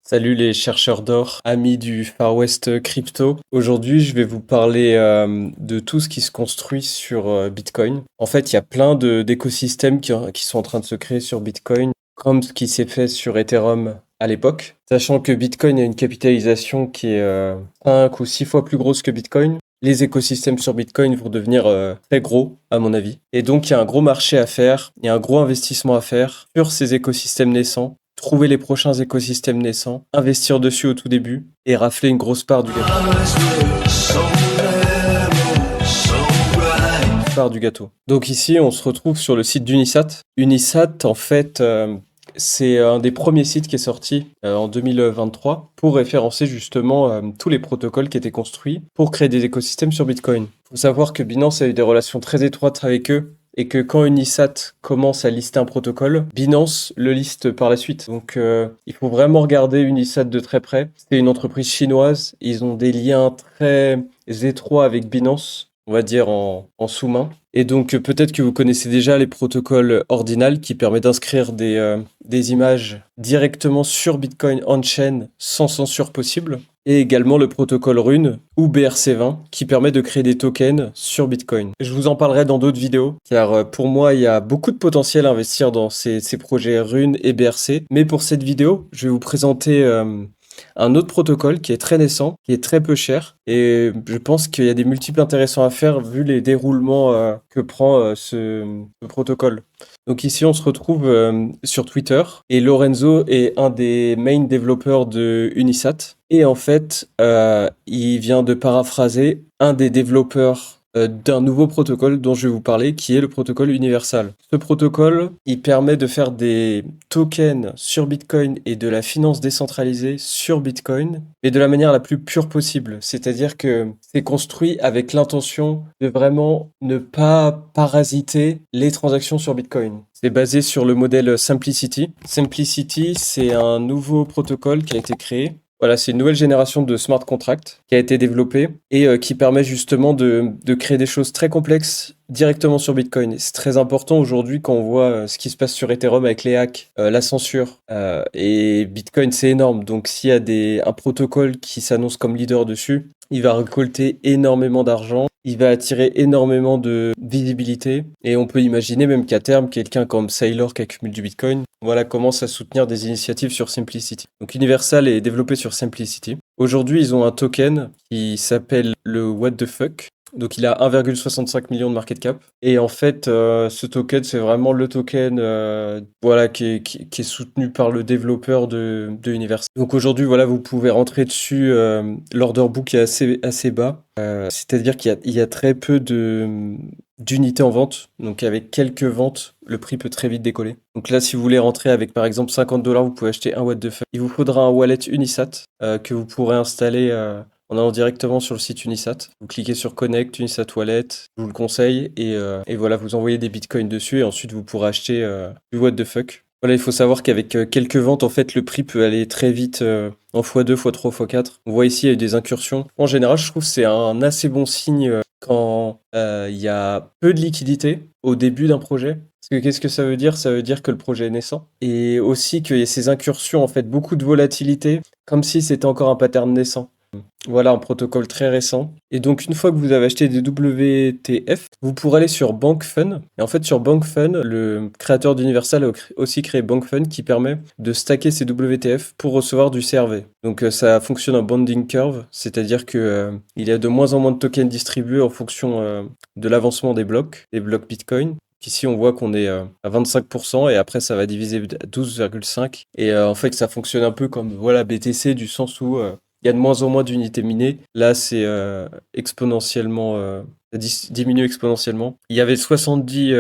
Salut les chercheurs d'or, amis du Far West crypto. Aujourd'hui, je vais vous parler de tout ce qui se construit sur Bitcoin. En fait, il y a plein d'écosystèmes qui sont en train de se créer sur Bitcoin, comme ce qui s'est fait sur Ethereum à l'époque. Sachant que Bitcoin a une capitalisation qui est 5 ou 6 fois plus grosse que Bitcoin. Les écosystèmes sur Bitcoin vont devenir très gros, à mon avis. Et donc, il y a un gros marché à faire, il y a un gros investissement à faire sur ces écosystèmes naissants, trouver les prochains écosystèmes naissants, investir dessus au tout début et rafler une grosse part du gâteau. Part du gâteau. Donc ici, on se retrouve sur le site d'Unisat. Unisat, en fait, c'est un des premiers sites qui est sorti en 2023 pour référencer justement tous les protocoles qui étaient construits pour créer des écosystèmes sur Bitcoin. Il faut savoir que Binance a eu des relations très étroites avec eux et que quand Unisat commence à lister un protocole, Binance le liste par la suite. Donc il faut vraiment regarder Unisat de très près. C'est une entreprise chinoise, ils ont des liens très étroits avec Binance, on va dire en sous-main. Et donc peut-être que vous connaissez déjà les protocoles Ordinal qui permettent d'inscrire des images directement sur Bitcoin on-chain sans censure possible. Et également le protocole Rune ou BRC20 qui permet de créer des tokens sur Bitcoin. Je vous en parlerai dans d'autres vidéos car pour moi il y a beaucoup de potentiel à investir dans ces projets Rune et BRC. Mais pour cette vidéo, je vais vous présenter un autre protocole qui est très naissant, qui est très peu cher, et je pense qu'il y a des multiples intéressants à faire vu les déroulements que prend ce protocole. Donc ici, on se retrouve sur Twitter, et Lorenzo est un des main développeurs de Unisat, et en fait, il vient de paraphraser un des développeurs d'un nouveau protocole dont je vais vous parler, qui est le protocole Universal. Ce protocole, il permet de faire des tokens sur Bitcoin et de la finance décentralisée sur Bitcoin, mais de la manière la plus pure possible. C'est-à-dire que c'est construit avec l'intention de vraiment ne pas parasiter les transactions sur Bitcoin. C'est basé sur le modèle Simplicity. Simplicity, c'est un nouveau protocole qui a été créé. Voilà, c'est une nouvelle génération de smart contracts qui a été développée et qui permet justement de créer des choses très complexes directement sur Bitcoin. C'est très important aujourd'hui quand on voit ce qui se passe sur Ethereum avec les hacks, la censure. Et Bitcoin, c'est énorme. Donc s'il y a un protocole qui s'annonce comme leader dessus, il va récolter énormément d'argent, il va attirer énormément de visibilité. Et on peut imaginer même qu'à terme, quelqu'un comme Saylor qui accumule du Bitcoin, voilà, commence à soutenir des initiatives sur Simplicity. Donc Universal est développé sur Simplicity. Aujourd'hui, ils ont un token qui s'appelle le What the Fuck. Donc il a 1,65 million de market cap. Et en fait, ce token, c'est vraiment le token voilà, qui est soutenu par le développeur de Universal. Donc aujourd'hui, voilà, vous pouvez rentrer dessus. L'order book est assez bas. C'est-à-dire qu'il y a très peu d'unités en vente. Donc avec quelques ventes, le prix peut très vite décoller. Donc là, si vous voulez rentrer avec par exemple 50 $, vous pouvez acheter un What the Fuck. Il vous faudra un wallet Unisat que vous pourrez installer en allant directement sur le site Unisat. Vous cliquez sur Connect, Unisat Wallet, je vous le conseille, et voilà, vous envoyez des bitcoins dessus, et ensuite vous pourrez acheter du What the Fuck. Voilà, il faut savoir qu'avec quelques ventes, en fait, le prix peut aller très vite en x2, x3, x4. On voit ici, il y a eu des incursions. En général, je trouve que c'est un assez bon signe quand il y a peu de liquidité au début d'un projet. Parce que qu'est-ce que ça veut dire? Ça veut dire que le projet est naissant. Et aussi qu'il y ait ces incursions, en fait, beaucoup de volatilité, comme si c'était encore un pattern naissant. Voilà, un protocole très récent. Et donc, une fois que vous avez acheté des WTF, vous pourrez aller sur BankFun. Et en fait, sur BankFun, le créateur d'Universal a aussi créé BankFun qui permet de stacker ces WTF pour recevoir du CRV. Donc, ça fonctionne en bonding curve, c'est-à-dire que il y a de moins en moins de tokens distribués en fonction de l'avancement des blocs Bitcoin. Ici, on voit qu'on est à 25% et après, ça va diviser à 12,5. Et en fait, ça fonctionne un peu comme voilà, BTC du sens où il y a de moins en moins d'unités minées. Là, c'est exponentiellement, ça diminue exponentiellement. Il y avait 70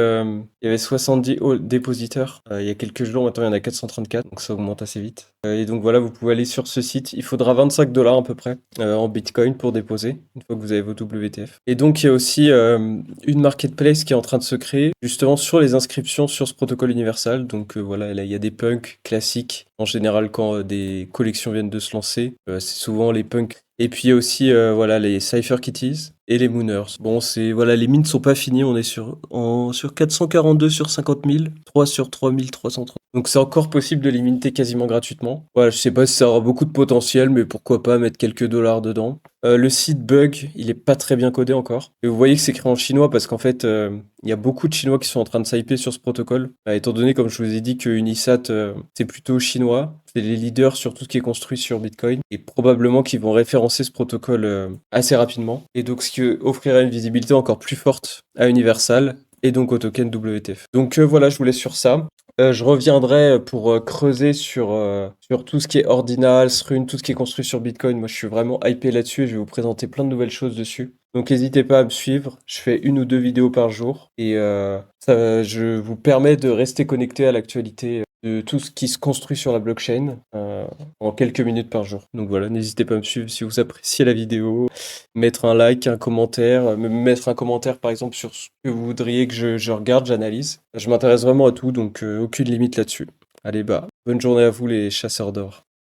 dépositeurs il y a quelques jours. Maintenant, il y en a 434, donc ça augmente assez vite. Et donc voilà, vous pouvez aller sur ce site. Il faudra 25 $ à peu près en Bitcoin pour déposer, une fois que vous avez vos WTF. Et donc, il y a aussi une marketplace qui est en train de se créer, justement sur les inscriptions sur ce protocole universal. Donc voilà, là, il y a des punks classiques. En général, quand des collections viennent de se lancer, c'est souvent les punks. Et puis il y a aussi voilà, les Cypher Kitties et les Mooners. Bon, voilà, les mines sont pas finies. On est sur 442 sur 50 000, 3 sur 3330. Donc c'est encore possible de les minter quasiment gratuitement. Voilà, je sais pas si ça aura beaucoup de potentiel, mais pourquoi pas mettre quelques dollars dedans. Le site bug, il est pas très bien codé encore. Et vous voyez que c'est écrit en chinois parce qu'en fait, il y a beaucoup de Chinois qui sont en train de s'hyper sur ce protocole. Étant donné, comme je vous ai dit, que Unisat, c'est plutôt chinois. C'est les leaders sur tout ce qui est construit sur Bitcoin. Et probablement qu'ils vont référencer ce protocole assez rapidement. Et donc, ce qui offrira une visibilité encore plus forte à Universal et donc au token WTF. Donc voilà, je vous laisse sur ça. Je reviendrai pour creuser sur tout ce qui est Ordinals, Rune, tout ce qui est construit sur Bitcoin. Moi, je suis vraiment hypé là-dessus et je vais vous présenter plein de nouvelles choses dessus. Donc, n'hésitez pas à me suivre. Je fais 1 ou 2 vidéos par jour et je vous permets de rester connecté à l'actualité de tout ce qui se construit sur la blockchain en quelques minutes par jour. Donc voilà, n'hésitez pas à me suivre si vous appréciez la vidéo, mettre un like, un commentaire, me mettre un commentaire par exemple sur ce que vous voudriez que je regarde, j'analyse. Je m'intéresse vraiment à tout, donc aucune limite là-dessus. Allez, bah, bonne journée à vous les chasseurs d'or.